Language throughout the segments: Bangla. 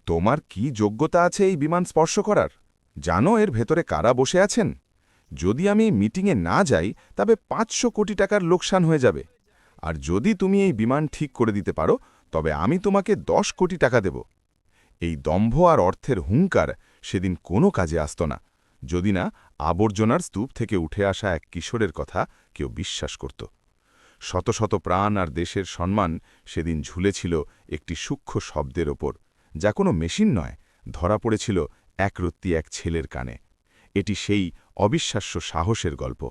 তোমার কি যোগ্যতা আছে এই বিমান স্পর্শ করার? জানো এর ভেতরে কারা বসে আছেন? যদি আমি এই মিটিংয়ে না যাই তবে ৫০০ কোটি টাকার লোকসান হয়ে যাবে। আর যদি তুমি এই বিমান ঠিক করে দিতে পারো তবে আমি তোমাকে ১০ কোটি টাকা দেব। এই দম্ভ আর অর্থের হুঙ্কার সেদিন কোনো কাজে আসত না, যদি না আবর্জনার স্তূপ থেকে উঠে আসা এক কিশোরের কথা কেউ বিশ্বাস করত। শত শত প্রাণ আর দেশের সম্মান সেদিন ঝুলেছিল একটি সূক্ষ্ম শব্দের ওপর, যা কোনো মেশিন নয়, ধরা পড়েছিল একরত্তি এক ছেলের কানে। এটি সেই অবিশ্বাস্য সাহসের গল্প।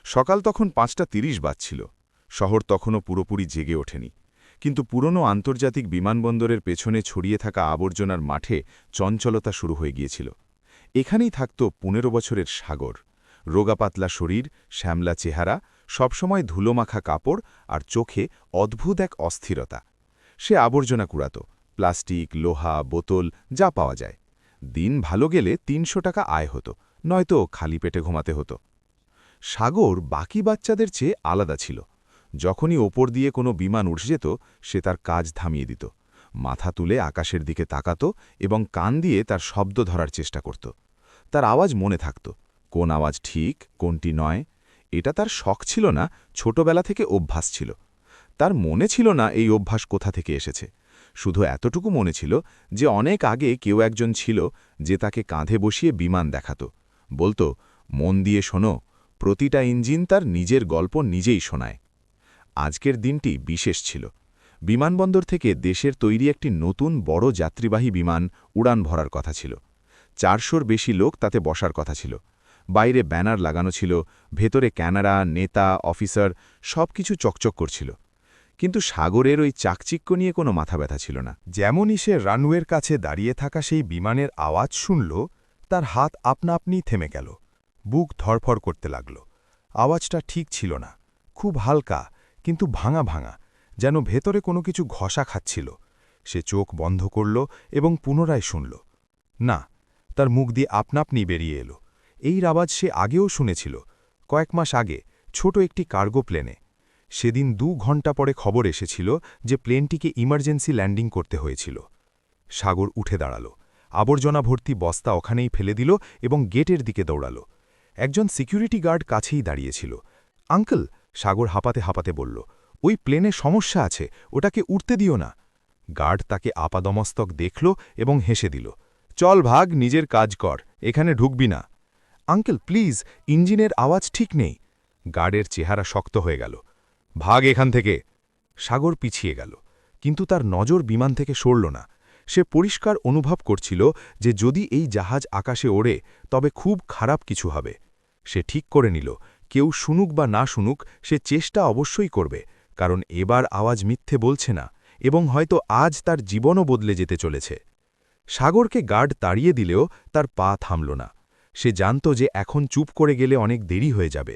সকাল তখন ৫:৩০ বাজছিল। শহর তখনও পুরোপুরি জেগে ওঠেনি, কিন্তু পুরনো আন্তর্জাতিক বিমানবন্দরের পেছনে ছড়িয়ে থাকা আবর্জনার মাঠে চঞ্চলতা শুরু হয়ে গিয়েছিল। এখানেই থাকত ১৫ বছরের সাগর, রোগাপাতলা শরীর, শ্যামলা চেহারা, সবসময় ধুলোমাখা কাপড় আর চোখে অদ্ভুত এক অস্থিরতা। সে আবর্জনা কুড়াত, প্লাস্টিক, লোহা, বোতল, যা পাওয়া যায়। দিন ভালো গেলে ৩০০ টাকা আয় হতো, নয়তো খালি পেটে ঘুমাতে হতো। সাগর বাকি বাচ্চাদের চেয়ে আলাদা ছিল। যখনই ওপর দিয়ে কোনো বিমান উঠে যেত, সে তার কাজ থামিয়ে দিত, মাথা তুলে আকাশের দিকে তাকাত এবং কান দিয়ে তার শব্দ ধরার চেষ্টা করত। তার আওয়াজ মনে থাকত, কোন আওয়াজ ঠিক, কোনটি নয়। এটা তার শখ ছিল না, ছোটবেলা থেকে অভ্যাস ছিল। তার মনে ছিল না এই অভ্যাস কোথা থেকে এসেছে। শুধু এতটুকু মনে ছিল যে অনেক আগে কেউ একজন ছিল যে তাকে কাঁধে বসিয়ে বিমান দেখাত, বলতো, মন দিয়ে শোনো, প্রতিটা ইঞ্জিন তার নিজের গল্প নিজেই শোনায়। আজকের দিনটি বিশেষ ছিল। বিমানবন্দর থেকে দেশের তৈরি একটি নতুন বড় যাত্রীবাহী বিমান উড়ান ভরার কথা ছিল। ৪০০র বেশি লোক তাতে বসার কথা ছিল। বাইরে ব্যানার লাগানো ছিল, ভেতরে ক্যামেরা, নেতা, অফিসার, সবকিছু চকচক করছিল। কিন্তু সাগরের ওই চাকচিক্য নিয়ে কোনো মাথা ব্যথা ছিল না। যেমনই সে রানওয়ের কাছে দাঁড়িয়ে থাকা সেই বিমানের আওয়াজ শুনল, তার হাত আপনা আপনি থেমে গেল। বুক ধরফর করতে লাগল। আওয়াজটা ঠিক ছিল না, খুব হালকা, কিন্তু ভাঙা ভাঙা, যেন ভেতরে কোনো কিছু ঘষা খাচ্ছিল। সে চোখ বন্ধ করল এবং পুনরায় শুনল। না, তার মুখ দিয়ে আপনা আপনি বেরিয়ে এলো। এই আওয়াজ সে আগেও শুনেছিল, কয়েক মাস আগে, ছোট একটি কার্গো প্লেনে। সেদিন ২ ঘণ্টা পরে খবর এসেছিল যে প্লেনটিকে ইমার্জেন্সি ল্যান্ডিং করতে হয়েছিল। সাগর উঠে দাঁড়াল, আবর্জনা ভর্তি বস্তা ওখানেই ফেলে দিল এবং গেটের দিকে দৌড়াল। একজন সিকিউরিটি গার্ড কাছেই দাঁড়িয়েছিল। আঙ্কেল, সাগর হাঁপাতে হাঁপাতে বলল, ওই প্লেনে সমস্যা আছে, ওটাকে উঠতে দিও না। গার্ড তাকে আপাদমস্তক দেখল এবং হেসে দিল। চল ভাগ, নিজের কাজ কর, এখানে ঢুকবি না। আঙ্কেল প্লিজ, ইঞ্জিনের আওয়াজ ঠিক নেই। গার্ডের চেহারা শক্ত হয়ে গেল। ভাগ এখান থেকে। সাগর পিছিয়ে গেল, কিন্তু তার নজর বিমান থেকে সরল না। সে পরিষ্কার অনুভব করছিল যে যদি এই জাহাজ আকাশে ওড়ে তবে খুব খারাপ কিছু হবে। সে ঠিক করে নিল, কেউ শুনুক বা না শুনুক, সে চেষ্টা অবশ্যই করবে, কারণ এবার আওয়াজ মিথ্যে বলছে না এবং হয়তো আজ তার জীবনও বদলে যেতে চলেছে। সাগরকে গার্ড তাড়িয়ে দিলেও তার পা থামল না। সে জানত যে এখন চুপ করে গেলে অনেক দেরি হয়ে যাবে।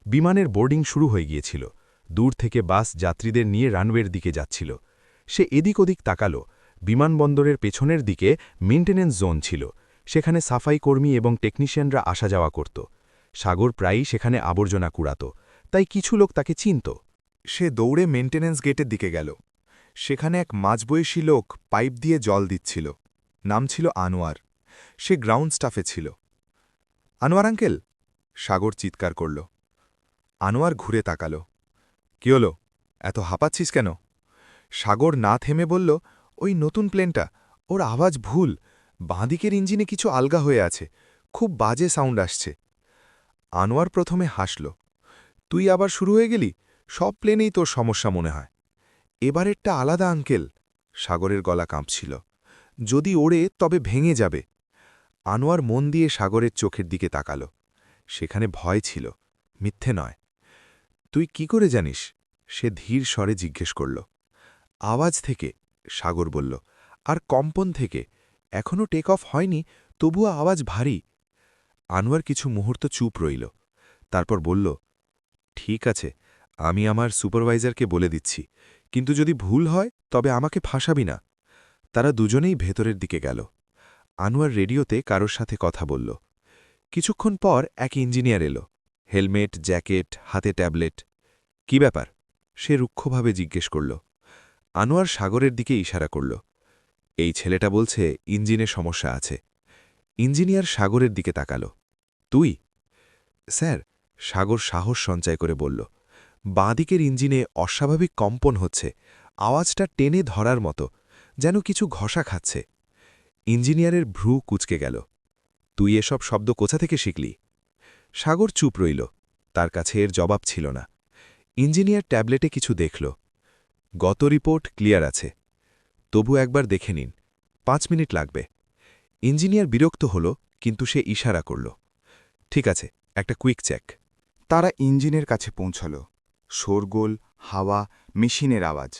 বিমানের বোর্ডিং শুরু হয়ে গিয়েছিল। দূর থেকে বাস যাত্রীদের নিয়ে রানওয়ের দিকে যাচ্ছিল। সে এদিক ওদিক তাকাল। বিমানবন্দরের পেছনের দিকে মেইনটেন্যান্স জোন ছিল। সেখানে সাফাই কর্মী এবং টেকনিশিয়ানরা আসা যাওয়া করত। সাগর প্রায়ই সেখানে আবর্জনা কুড়াত, তাই কিছু লোক তাকে চিনত। সে দৌড়ে মেইনটেন্যান্স গেটের দিকে গেল। সেখানে এক মাঝবয়সী লোক পাইপ দিয়ে জল দিচ্ছিল। নাম ছিল আনোয়ার। সে গ্রাউন্ড স্টাফে ছিল। আনোয়ার আঙ্কেল, সাগর চিৎকার করল। আনোয়ার ঘুরে তাকাল। কি হলো, এত হাঁপাচ্ছিস কেন? সাগর না থেমে বলল, ওই নতুন প্লেনটা, ওর আওয়াজ ভুল, বাঁদিকের ইঞ্জিনে কিছু আলগা হয়ে আছে, খুব বাজে সাউন্ড আসছে। আনোয়ার প্রথমে হাসল। তুই আবার শুরু হয়ে গেলি, সব প্লেনেই তোর সমস্যা মনে হয়। এবারেরটা আলাদা আঙ্কেল। সাগরের গলা কাঁপছিল। যদি ওড়ে তবে ভেঙে যাবে। আনোয়ার মন দিয়ে সাগরের চোখের দিকে তাকাল। সেখানে ভয় ছিল, মিথ্যে নয়। তুই কি করে জানিস? সে ধীর স্বরে জিজ্ঞেস করল। আওয়াজ থেকে, সাগর বলল, আর কম্পন থেকে। এখনও টেক অফ হয়নি, তবুও আওয়াজ ভারী। আনোয়ার কিছু মুহূর্ত চুপ রইল, তারপর বলল, ঠিক আছে, আমি আমার সুপারভাইজারকে বলে দিচ্ছি, কিন্তু যদি ভুল হয় তবে আমাকে ফাঁসাবি না। তারা দুজনেই ভেতরের দিকে গেল। আনোয়ার রেডিওতে কারোর সাথে কথা বলল। কিছুক্ষণ পর এক ইঞ্জিনিয়ার এলো, হেলমেট, জ্যাকেট, হাতে ট্যাবলেট। কি ব্যাপার? সে রুক্ষভাবে জিজ্ঞেস করল। আনোয়ার সাগরের দিকে ইশারা করল। এই ছেলেটা বলছে ইঞ্জিনে সমস্যা আছে। ইঞ্জিনিয়ার সাগরের দিকে তাকালো। তুই? স্যার, সাগর সাহস সঞ্চয় করে বলল। বাঁদিকের ইঞ্জিনে অস্বাভাবিক কম্পন হচ্ছে, আওয়াজটা টেনে ধরার মতো, যেন কিছু ঘষা খাচ্ছে। ইঞ্জিনিয়ারের ভ্রু কুঁচকে গেল। তুই এসব শব্দ কোথা থেকে শিখলি? সাগর চুপ রইল, তার কাছে এর জবাব ছিল না। ইঞ্জিনিয়ার ট্যাবলেটে কিছু দেখল। গত রিপোর্ট ক্লিয়ার আছে, তবু একবার দেখে নিন, 5 মিনিট লাগবে। ইঞ্জিনিয়ার বিরক্ত হল, কিন্তু সে ইশারা করল। ঠিক আছে, একটা কুইক চেক। তারা ইঞ্জিনের কাছে পৌঁছল। শোরগোল, হাওয়া, মেশিনের আওয়াজ।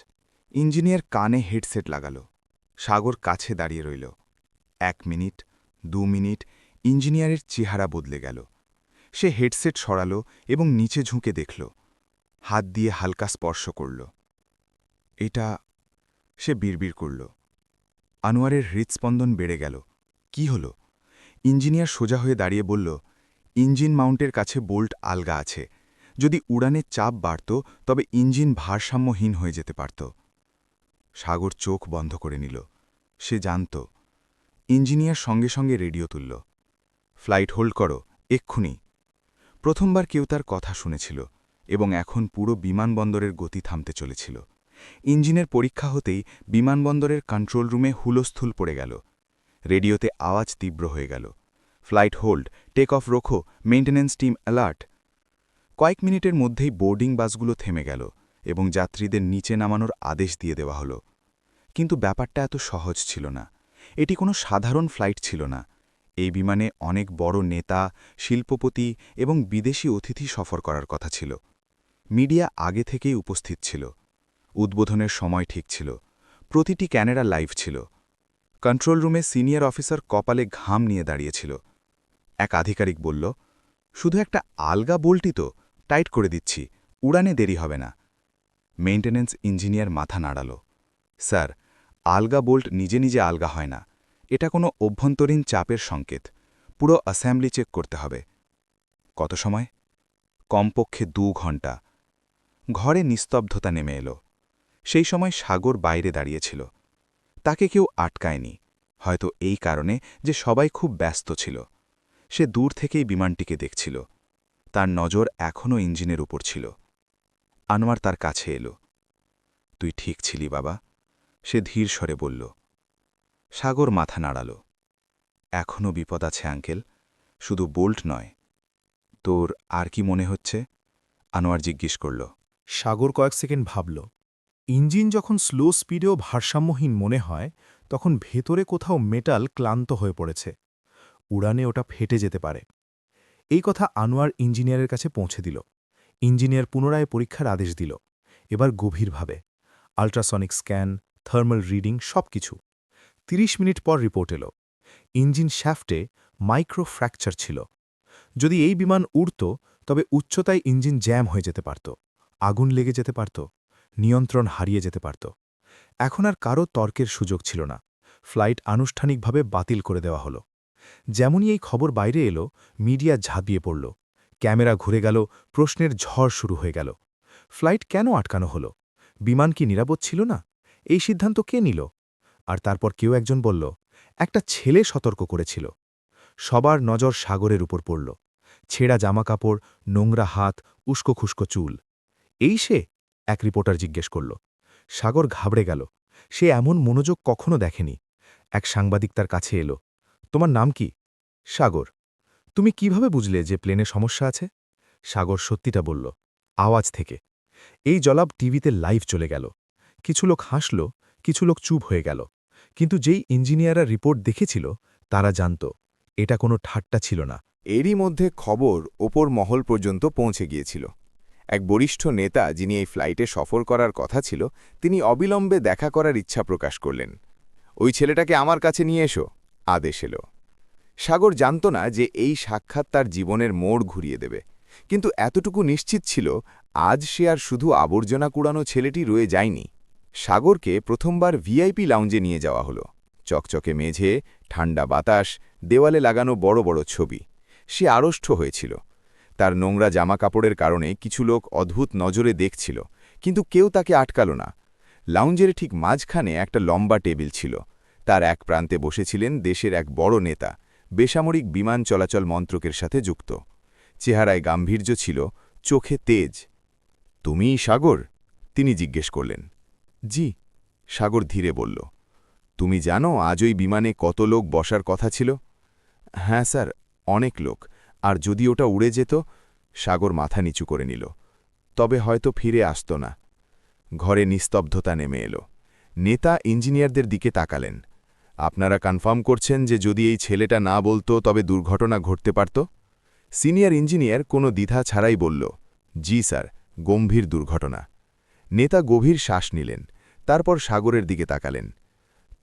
ইঞ্জিনিয়ার কানে হেডসেট লাগাল। সাগর কাছে দাঁড়িয়ে রইল। 1 মিনিট, 2 মিনিট, ইঞ্জিনিয়ারের চেহারা বদলে গেল। সে হেডসেট সরাল এবং নিচে ঝুঁকে দেখল। হাত দিয়ে হালকা স্পর্শ করল। এটা, সে বিড়বিড় করল। আনোয়ারের হৃৎস্পন্দন বেড়ে গেল। কি হল? ইঞ্জিনিয়ার সোজা হয়ে দাঁড়িয়ে বলল, ইঞ্জিন মাউন্টের কাছে বোল্ট আলগা আছে। যদি উড়ানের চাপ বাড়ত তবে ইঞ্জিন ভারসাম্যহীন হয়ে যেতে পারত। সাগর চোখ বন্ধ করে নিল। সে জানত। ইঞ্জিনিয়ার সঙ্গে সঙ্গে রেডিও তুলল। ফ্লাইট হোল্ড করো, এক্ষুনি। প্রথমবার কেউ তার কথা শুনেছিল এবং এখন পুরো বিমানবন্দরের গতি থামতে চলেছিল। ইঞ্জিনের পরীক্ষা হতেই বিমানবন্দরের কন্ট্রোল রুমে হুলস্থুল পড়ে গেল। রেডিওতে আওয়াজ তীব্র হয়ে গেল। ফ্লাইট হোল্ড, টেক অফ রোখো, মেইনটেন্যান্স টিম অ্যালার্ট। কয়েক মিনিটের মধ্যেই বোর্ডিং বাসগুলো থেমে গেল এবং যাত্রীদের নিচে নামানোর আদেশ দিয়ে দেওয়া হলো। কিন্তু ব্যাপারটা এত সহজ ছিল না। এটি কোনো সাধারণ ফ্লাইট ছিল না। এই বিমানে অনেক বড় নেতা, শিল্পপতি এবং বিদেশি অতিথি সফর করার কথা ছিল। মিডিয়া আগে থেকেই উপস্থিত ছিল। উদ্বোধনের সময় ঠিক ছিল। প্রতিটি ক্যামেরা লাইভ ছিল। কন্ট্রোল রুমে সিনিয়র অফিসার কপালে ঘাম নিয়ে দাঁড়িয়েছিল। এক আধিকারিক বলল, শুধু একটা আলগা বোল্টই তো, টাইট করে দিচ্ছি, উড়ানে দেরি হবে না। মেইনটেন্যান্স ইঞ্জিনিয়ার মাথা নাড়াল। স্যার, আলগা বোল্ট নিজে নিজে আলগা হয় না। এটা কোনো অভ্যন্তরীণ চাপের সংকেত। পুরো অ্যাসেম্বলি চেক করতে হবে। কত সময়? কমপক্ষে 2 ঘণ্টা। ঘরে নিস্তব্ধতা নেমে এলো। সেই সময় সাগর বাইরে দাঁড়িয়েছিল। তাকে কেউ আটকায়নি, হয়তো এই কারণে যে সবাই খুব ব্যস্ত ছিল। সে দূর থেকেই বিমানটিকে দেখছিল। তার নজর এখনও ইঞ্জিনের উপর ছিল। আনোয়ার তার কাছে এলো। তুই ঠিক ছিলি বাবা, সে ধীর স্বরে বলল। সাগর মাথা নাড়াল। এখনও বিপদ আছে আঙ্কেল, শুধু বোল্ট নয়। তোর আর কি মনে হচ্ছে? আনোয়ার জিজ্ঞেস করল। সাগর কয়েক সেকেন্ড ভাবল। ইঞ্জিন যখন স্লো স্পিডেও ভারসাম্যহীন মনে হয়, তখন ভেতরে কোথাও মেটাল ক্লান্ত হয়ে পড়েছে। উড়ানে ওটা ফেটে যেতে পারে। এই কথা আনোয়ার ইঞ্জিনিয়ারের কাছে পৌঁছে দিল। ইঞ্জিনিয়ার পুনরায় পরীক্ষার আদেশ দিল, এবার গভীরভাবে। আল্ট্রাসনিক স্ক্যান, থার্মাল রিডিং, সবকিছু। 30 মিনিট পর রিপোর্ট এলো। ইঞ্জিন শ্যাফটে মাইক্রো ফ্র্যাকচার ছিল। যদি এই বিমান উড়ত, তবে উচ্চতায় ইঞ্জিন জ্যাম হয়ে যেতে পারত, আগুন লেগে যেতে পারত, নিয়ন্ত্রণ হারিয়ে যেতে পারত। এখন আর কারও তর্কের সুযোগ ছিল না। ফ্লাইট আনুষ্ঠানিকভাবে বাতিল করে দেওয়া হলো। যেমনই এই খবর বাইরে এলো, মিডিয়া ঝাঁপিয়ে পড়ল। ক্যামেরা ঘুরে গেল, প্রশ্নের ঝড় শুরু হয়ে গেল। ফ্লাইট কেন আটকানো হলো? বিমান কি নিরাপদ ছিল না? এই সিদ্ধান্ত কে নিল? আর তারপর কেউ একজন বলল, একটা ছেলে সতর্ক করেছিল। সবার নজর সাগরের উপর পড়ল। ছেঁড়া জামাকাপড়, নোংরা হাত, উস্কোখুস্কো চুল। এই সে? এক রিপোর্টার জিজ্ঞেস করল। সাগর ঘাবড়ে গেল। সে এমন মনোযোগ কখনো দেখেনি। এক সাংবাদিক তার কাছে এলো। তোমার নাম কি? সাগর। তুমি কিভাবে বুঝলে যে প্লেনে সমস্যা আছে? সাগর সত্যিটা বলল। আওয়াজ থেকে। এই জলাব টিভিতে লাইভ চলে গেল। কিছু লোক হাসল, কিছু লোক চুপ হয়ে গেল। কিন্তু যেই ইঞ্জিনিয়াররা রিপোর্ট দেখেছিল, তারা জানত এটা কোনো ঠাট্টা ছিল না। এরই মধ্যে খবর ওপর মহল পর্যন্ত পৌঁছে গিয়েছিল। এক বরিষ্ঠ নেতা, যিনি এই ফ্লাইটে সফর করার কথা ছিল, তিনি অবিলম্বে দেখা করার ইচ্ছা প্রকাশ করলেন। ওই ছেলেটাকে আমার কাছে নিয়ে এসো, আদেশ এলো। সাগর জানত না যে এই সাক্ষাৎ তার জীবনের মোড় ঘুরিয়ে দেবে, কিন্তু এতটুকু নিশ্চিত ছিল, আজ সে আর শুধু আবর্জনা কুড়ানো ছেলেটি রয়ে যায়নি। সাগরকে প্রথমবার ভিআইপি লাউঞ্জে নিয়ে যাওয়া হলো। চকচকে মেঝে, ঠান্ডা বাতাস, দেওয়ালে লাগানো বড় বড় ছবি। সে আড়ষ্ট হয়েছিল। তার নোংরা জামাকাপড়ের কারণে কিছু লোক অদ্ভুত নজরে দেখছিল, কিন্তু কেউ তাকে আটকাল না। লাউঞ্জের ঠিক মাঝখানে একটা লম্বা টেবিল ছিল। তার এক প্রান্তে বসেছিলেন দেশের এক বড় নেতা, বেসামরিক বিমান চলাচল মন্ত্রকের সাথে যুক্ত। চেহারায় গাম্ভীর্য ছিল, চোখে তেজ। তুমিই সাগর? তিনি জিজ্ঞেস করলেন। জি, সাগর ধীরে বলল। তুমি জানো আজ ওই বিমানে কত লোক বসার কথা ছিল? হ্যাঁ স্যার, অনেক লোক। আর যদি ওটা উড়ে যেত? সাগর মাথা নিচু করে নিল। তবে হয়তো ফিরে আসত না। ঘরে নিস্তব্ধতা নেমে এলো। নেতা ইঞ্জিনিয়ারদের দিকে তাকালেন। আপনারা কনফার্ম করছেন যে যদি এই ছেলেটা না বলতো তবে দুর্ঘটনা ঘটতে পারত? সিনিয়র ইঞ্জিনিয়ার কোনো দ্বিধা ছাড়াই বলল, জি স্যার, গম্ভীর দুর্ঘটনা। নেতা গভীর শ্বাস নিলেন, তারপর সাগরের দিকে তাকালেন।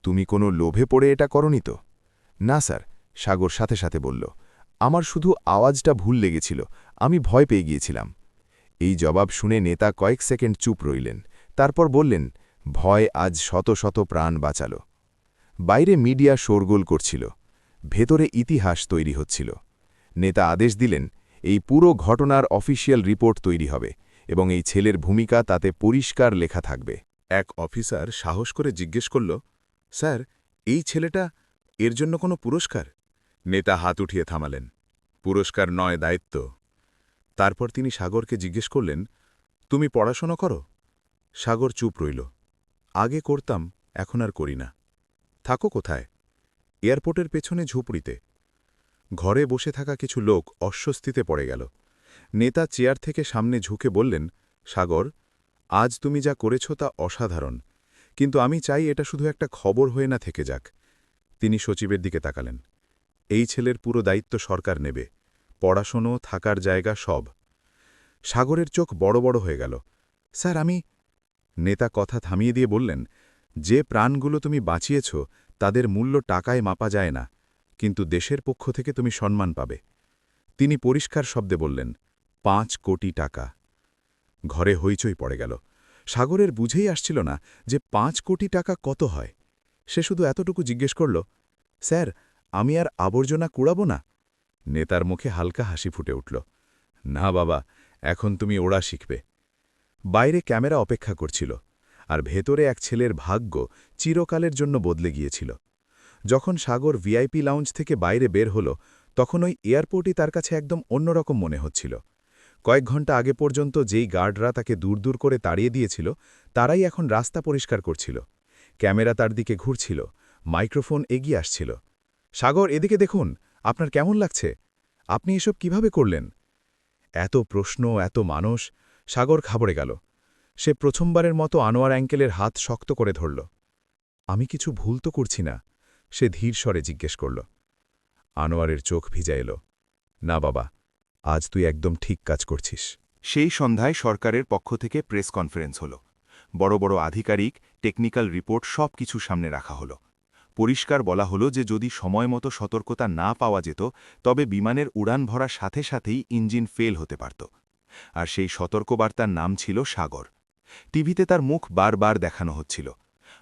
তুমি কোনো লোভে পড়ে এটা করনি তো? না স্যার, সাগর সাথে সাথে বলল। আমার শুধু আওয়াজটা ভুল লেগেছিল, আমি ভয় পেয়ে গিয়েছিলাম। এই জবাব শুনে নেতা কয়েক সেকেন্ড চুপ রইলেন, তারপর বললেন, ভয় আজ শত শত প্রাণ বাঁচাল। বাইরে মিডিয়া শোরগোল করছিল, ভেতরে ইতিহাস তৈরি হচ্ছিল। নেতা আদেশ দিলেন, এই পুরো ঘটনার অফিসিয়াল রিপোর্ট তৈরি হবে এবং এই ছেলের ভূমিকা তাতে পরিষ্কার লেখা থাকবে। এক অফিসার সাহস করে জিজ্ঞেস করল, স্যার, এই ছেলেটা, এর জন্য কোনো পুরস্কার? নেতা হাত উঠিয়ে থামালেন। পুরস্কার নয়, দায়িত্ব। তারপর তিনি সাগরকে জিজ্ঞেস করলেন, তুমি পড়াশোনা করো? সাগর চুপ রইল। আগে করতাম, এখন আর করি না। থাকো কোথায়? এয়ারপোর্টের পেছনে ঝুপড়িতে। ঘরে বসে থাকা কিছু লোক অস্বস্তিতে পড়ে গেল। নেতা চেয়ার থেকে সামনে ঝুঁকে বললেন, সাগর, আজ তুমি যা করেছ তা অসাধারণ, কিন্তু আমি চাই এটা শুধু একটা খবর হয়ে না থেকে যাক। তিনি সচিবের দিকে তাকালেন। এই ছেলের পুরো দায়িত্ব সরকার নেবে, পড়াশোনা, থাকার জায়গা, সব। সাগরের চোখ বড় বড় হয়ে গেল। স্যার, আমি... নেতা কথা থামিয়ে দিয়ে বললেন, যে প্রাণগুলো তুমি বাঁচিয়েছ তাদের মূল্য টাকায় মাপা যায় না, কিন্তু দেশের পক্ষ থেকে তুমি সম্মান পাবে। তিনি পরিষ্কার শব্দে বললেন, 5 কোটি টাকা। ঘরে হইচই পড়ে গেল। সাগরের বুঝেই আসছিল না যে 5 কোটি টাকা কত হয়। সে শুধু এতটুকু জিজ্ঞেস করল, স্যার, আমি আর আবর্জনা কুড়াব না? নেতার মুখে হালকা হাসি ফুটে উঠল। না বাবা, এখন তুমি ওড়া শিখবে। বাইরে ক্যামেরা অপেক্ষা করছিল, আর ভেতরে এক ছেলের ভাগ্য চিরকালের জন্য বদলে গিয়েছিল। যখন সাগর ভিআইপি লাউঞ্জ থেকে বাইরে বের হল, তখন ওই এয়ারপোর্টই তার কাছে একদম অন্যরকম মনে হচ্ছিল। কয়েক ঘন্টা আগে পর্যন্ত যেই গার্ডরা তাকে দূর দূর করে তাড়িয়ে দিয়েছিল, তারাই এখন রাস্তা পরিষ্কার করছিল। ক্যামেরা তার দিকে ঘুরছিল, মাইক্রোফোন এগিয়ে আসছিল। সাগর, এদিকে দেখুন, আপনার কেমন লাগছে? আপনি এসব কিভাবে করলেন? এত প্রশ্ন, এত মানুষ, সাগর ঘাবড়ে গেল। সে প্রথমবারের মতো আনোয়ার অ্যাঙ্কেলের হাত শক্ত করে ধরল। আমি কিছু ভুল তো করছি না? সে ধীর স্বরে জিজ্ঞেস করল। আনোয়ারের চোখ ভিজা এলো। না বাবা, আজ তুই একদম ঠিক কাজ করছিস। সেই সন্ধ্যায় সরকারের পক্ষ থেকে প্রেস কনফারেন্স হল। বড় বড় আধিকারিক, টেকনিক্যাল রিপোর্ট সব কিছু সামনে রাখা হলো। পরিষ্কার বলা হলো যে যদি সময়মতো সতর্কতা না পাওয়া যেত তবে বিমানের উড়ান ভরার সাথে সাথেই ইঞ্জিন ফেল হতে পারত। আর সেই সতর্কবার্তার নাম ছিল সাগর। টিভিতে তার মুখ বারবার দেখানো হচ্ছিল।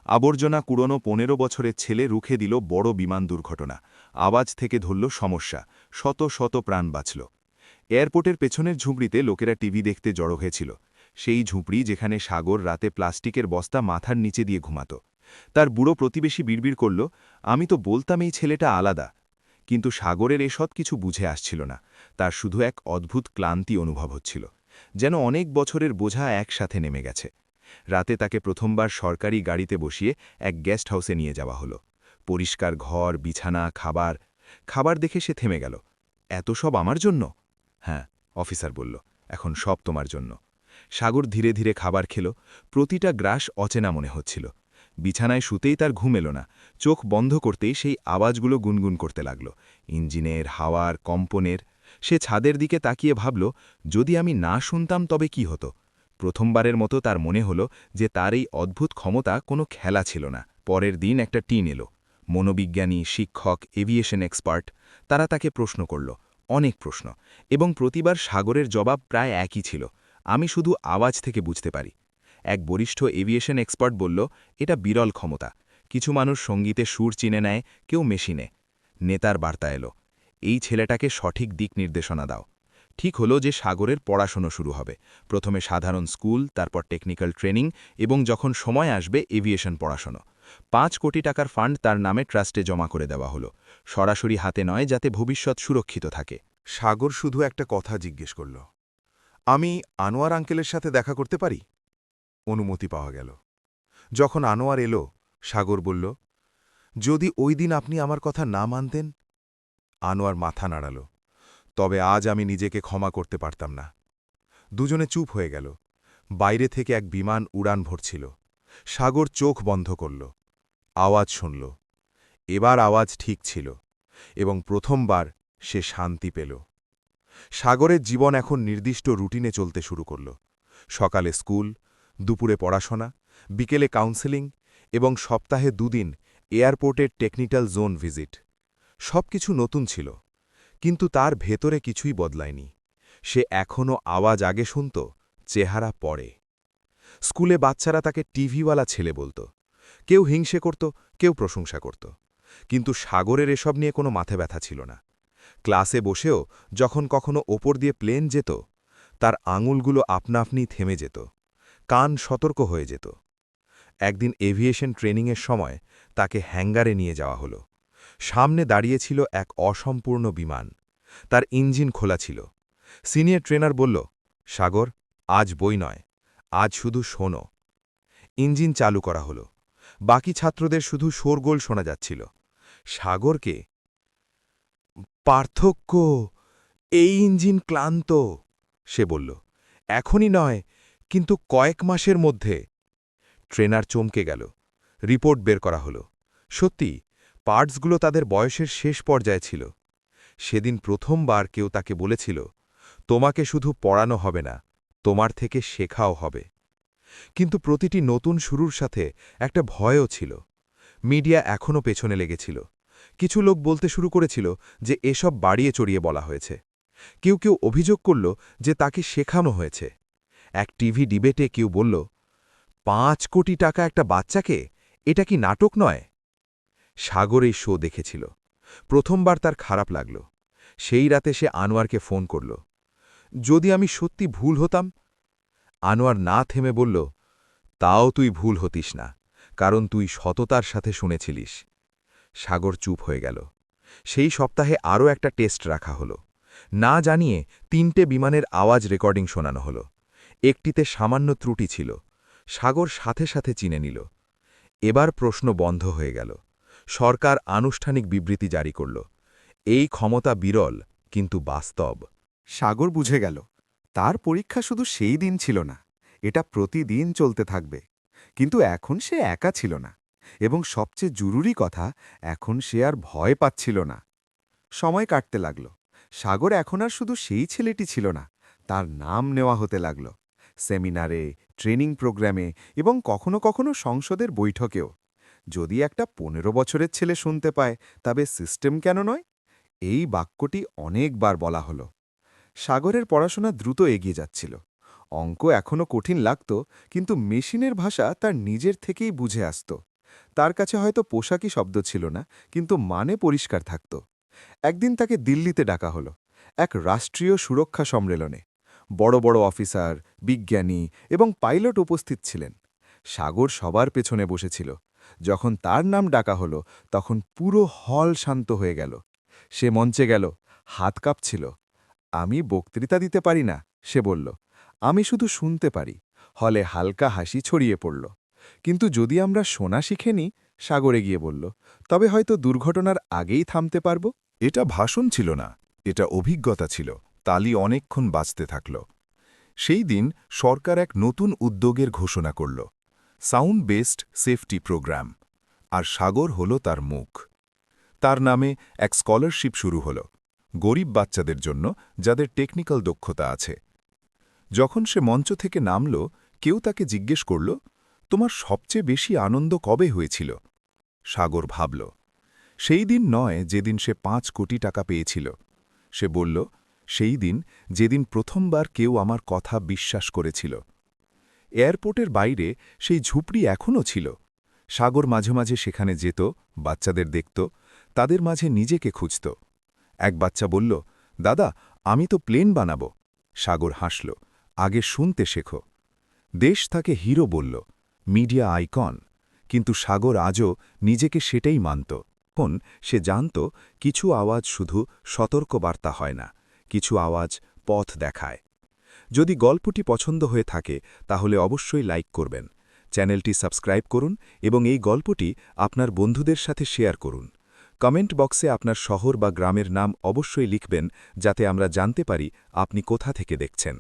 আবর্জনা কুড়োনো 15 বছরের ছেলে রুখে দিল বড় বিমান দুর্ঘটনা, আওয়াজ থেকে ধরল সমস্যা, শত শত প্রাণ বাঁচল। এয়ারপোর্টের পেছনের ঝুপড়িতে লোকেরা টিভি দেখতে জড়ো হয়েছিল। সেই ঝুপড়ি যেখানে সাগর রাতে প্লাস্টিকের বস্তা মাথার নিচে দিয়ে ঘুমাত। তার বুড়ো প্রতিবেশী বিড়বিড় করল, আমি তো বলতাম এই ছেলেটা আলাদা। কিন্তু সাগরের এসব কিছু বুঝে আসছিল না। তার শুধু এক অদ্ভুত ক্লান্তি অনুভব হচ্ছিল, যেন অনেক বছরের বোঝা একসাথে নেমে গেছে। রাতে তাকে প্রথমবার সরকারি গাড়িতে বসিয়ে এক গেস্ট হাউসে নিয়ে যাওয়া হলো। পরিষ্কার ঘর, বিছানা, খাবার দেখে সে থেমে গেল। এত সব আমার জন্য? হ্যাঁ, অফিসার বলল, এখন সব তোমার জন্য। সাগর ধীরে ধীরে খাবার খেল। প্রতিটা গ্রাস অচেনা মনে হচ্ছিল। বিছানায় শুতেই তার ঘুম এলো না। চোখ বন্ধ করতেই সেই আওয়াজগুলো গুনগুন করতে লাগল, ইঞ্জিনের, হাওয়ার, কম্পনের। সে ছাদের দিকে তাকিয়ে ভাবল, যদি আমি না শুনতাম তবে কি হতো? প্রথমবারের মতো তার মনে হলো যে তার এই অদ্ভুত ক্ষমতা কোনো খেলা ছিল না। পরের দিন একটা টিম এলো, মনোবিজ্ঞানী, শিক্ষক, এভিয়েশন এক্সপার্ট। তারা তাকে প্রশ্ন করল, অনেক প্রশ্ন, এবং প্রতিবার সাগরের জবাব প্রায় একই ছিল, আমি শুধু আওয়াজ থেকে বুঝতে পারি। এক বরিষ্ঠ এভিয়েশন এক্সপার্ট বলল, এটা বিরল ক্ষমতা। কিছু মানুষ সঙ্গীতে সুর চিনে নেয়, কেউ মেশিনে। নেতার বার্তা এলো, এই ছেলেটাকে সঠিক দিক নির্দেশনা দাও। ঠিক হলো যে সাগরের পড়াশোনা শুরু হবে, প্রথমে সাধারণ স্কুল, তারপর টেকনিক্যাল ট্রেনিং, এবং যখন সময় আসবে এভিয়েশন পড়াশোনা। 5 কোটি টাকার ফান্ড তার নামে ট্রাস্টে জমা করে দেওয়া হলো, সরাসরি হাতে নয়, যাতে ভবিষ্যৎ সুরক্ষিত থাকে। সাগর শুধু একটা কথা জিজ্ঞেস করল, আমি আনোয়ার আঙ্কেলের সাথে দেখা করতে পারি? অনুমতি পাওয়া গেল। যখন আনোয়ার এলো, সাগর বলল, যদি ওই দিন আপনি আমার কথা না মানতেন। আনোয়ার মাথা নাড়াল, তবে আজ আমি নিজেকে ক্ষমা করতে পারতাম না। দুজনে চুপ হয়ে গেল। বাইরে থেকে এক বিমান উড়ান ভরছিল। সাগর চোখ বন্ধ করল, আওয়াজ শুনল। এবার আওয়াজ ঠিক ছিল, এবং প্রথমবার সে শান্তি পেল। সাগরের জীবন এখন নির্দিষ্ট রুটিনে চলতে শুরু করল। সকালে স্কুল, দুপুরে পড়াশোনা, বিকেলে কাউন্সেলিং এবং সপ্তাহে 2 দিন এয়ারপোর্টের টেকনিক্যাল জোন ভিজিট। সবকিছু নতুন ছিল, কিন্তু তার ভেতরে কিছুই বদলায়নি। সে এখনও আওয়াজ আগে শুনত, চেহারা পরে। স্কুলে বাচ্চারা তাকে টিভিওয়ালা ছেলে বলত। কেউ হিংসে করত, কেউ প্রশংসা করত। কিন্তু সাগরের এসব নিয়ে কোনো মাথা ব্যথা ছিল না। ক্লাসে বসেও যখন কখনো ওপর দিয়ে প্লেন যেত, তার আঙুলগুলো আপনা আপনি থেমে যেত, কান সতর্ক হয়ে যেত। একদিন এভিয়েশন ট্রেনিংয়ের সময় তাকে হ্যাঙ্গারে নিয়ে যাওয়া হলো। সামনে দাঁড়িয়েছিল এক অসম্পূর্ণ বিমান। তার ইঞ্জিন খোলা ছিল। সিনিয়র ট্রেনার বলল, সাগর, আজ বই নয়, আজ শুধু শোনো। ইঞ্জিন চালু করা হলো। বাকি ছাত্রদের শুধু শোরগোল শোনা যাচ্ছিল। সাগরকে, পার্থক্য, এই ইঞ্জিন ক্লান্ত, সে বলল, এখনই নয়, কিন্তু কয়েক মাসের মধ্যে। ট্রেনার চমকে গেল। রিপোর্ট বের করা হলো। সত্যি, পার্টসগুলো তাদের বয়সের শেষ পর্যায়ে ছিল। সেদিন প্রথমবার কেউ তাকে বলেছিল, তোমাকে শুধু পড়ানো হবে না, তোমার থেকে শেখাও হবে। কিন্তু প্রতিটি নতুন শুরুর সাথে একটা ভয়ও ছিল। মিডিয়া এখনও পেছনে লেগেছিল। কিছু লোক বলতে শুরু করেছিল যে এসব বাড়িয়ে চড়িয়ে বলা হয়েছে। কেউ কেউ অভিযোগ করল যে তাকে শেখানো হয়েছে। এক টিভি ডিবেটে কেউ বলল, 5 কোটি টাকা একটা বাচ্চাকে, এটা কি নাটক নয়? সাগর এই শো দেখেছিল। প্রথমবার তার খারাপ লাগল। সেই রাতে সে আনোয়ারকে ফোন করল, যদি আমি সত্যি ভুল হতাম। আনোয়ার না থেমে বলল, তাও তুই ভুল হতিস না, কারণ তুই সততার সাথে শুনেছিলিস। সাগর চুপ হয়ে গেল। সেই সপ্তাহে আরও একটা টেস্ট রাখা হলো। না জানিয়ে 3টে বিমানের আওয়াজ রেকর্ডিং শোনানো হলো। একটিতে সামান্য ত্রুটি ছিল। সাগর সাথে সাথে চিনে নিল। এবার প্রশ্ন বন্ধ হয়ে গেল। সরকার আনুষ্ঠানিক বিবৃতি জারি করল, এই ক্ষমতা বিরল, কিন্তু বাস্তব। সাগর বুঝে গেল, তার পরীক্ষা শুধু সেই দিন ছিল না, এটা প্রতিদিন চলতে থাকবে। কিন্তু এখন সে একা ছিল না, এবং সবচেয়ে জরুরি কথা, এখন সে আর ভয় পাচ্ছিল না। সময় কাটতে লাগল। সাগর এখন আর শুধু সেই ছেলেটি ছিল না, তার নাম নেওয়া হতে লাগল। সেমিনারে, ট্রেনিং প্রোগ্রামে এবং কখনো কখনো সংসদের বৈঠকেও। যদি একটা 15 বছরের ছেলে শুনতে পায়, তবে সিস্টেম কেন নয়? এই বাক্যটি অনেকবার বলা হলো। সাগরের পড়াশোনা দ্রুত এগিয়ে যাচ্ছিল। অঙ্ক এখনও কঠিন লাগত, কিন্তু মেশিনের ভাষা তার নিজের থেকেই বুঝে আসত। তার কাছে হয়তো পোশাকি শব্দ ছিল না, কিন্তু মানে পরিষ্কার থাকত। একদিন তাকে দিল্লিতে ডাকা হলো, এক রাষ্ট্রীয় সুরক্ষা সম্মেলনে। বড় বড় অফিসার, বিজ্ঞানী এবং পাইলট উপস্থিত ছিলেন। সাগর সবার পেছনে বসেছিল। যখন তার নাম ডাকা হলো, তখন পুরো হল শান্ত হয়ে গেল। সে মঞ্চে গেল, হাত কাঁপছিল। আমি বক্তৃতা দিতে পারি না, সে বলল, আমি শুধু শুনতে পারি। হলে হালকা হাসি ছড়িয়ে পড়ল। কিন্তু যদি আমরা শোনা শিখে নিই, সাগর এগিয়ে বলল, তবে হয়তো দুর্ঘটনার আগেই থামতে পারব। এটা ভাষণ ছিল না, এটা অভিজ্ঞতা ছিল। তালি অনেকক্ষণ বাজতে থাকল। সেই দিন সরকার এক নতুন উদ্যোগের ঘোষণা করল, সাউন্ড বেসড সেফটি প্রোগ্রাম। আর সাগর হল তার মুখ। তার নামে এক স্কলারশিপ শুরু হল, গরিব বাচ্চাদের জন্য যাদের টেকনিক্যাল দক্ষতা আছে। যখন সে মঞ্চ থেকে নামল, কেউ তাকে জিজ্ঞেস করল, তোমার সবচেয়ে বেশি আনন্দ কবে হয়েছিল? সাগর ভাবল, সেই দিন নয় যেদিন সে 5 কোটি টাকা পেয়েছিল। সে বলল, সেই দিন যেদিন প্রথমবার কেউ আমার কথা বিশ্বাস করেছিল। এয়ারপোর্টের বাইরে সেই ঝুপড়ি এখনও ছিল। সাগর মাঝে মাঝে সেখানে যেত, বাচ্চাদের দেখত, তাদের মাঝে নিজেকে খুঁজত। এক বাচ্চা বলল, দাদা, আমি তো প্লেন বানাব। সাগর হাসল, আগে শুনতে শেখো। দেশ তাকে হিরো বলল, মিডিয়া আইকন। কিন্তু সাগর আজও নিজেকে সেটাই মানত। সে জানত কিছু আওয়াজ শুধু সতর্কবার্তা হয় না, কিছু আওয়াজ পথ দেখায়। যদি গল্পটি পছন্দ হয়ে থাকে তাহলে অবশ্যই লাইক করবেন, চ্যানেলটি সাবস্ক্রাইব করুন এবং এই গল্পটি আপনার বন্ধুদের সাথে শেয়ার করুন। কমেন্ট বক্সে আপনার শহর বা গ্রামের নাম অবশ্যই লিখবেন, যাতে আমরা জানতে পারি আপনি কোথা থেকে দেখছেন।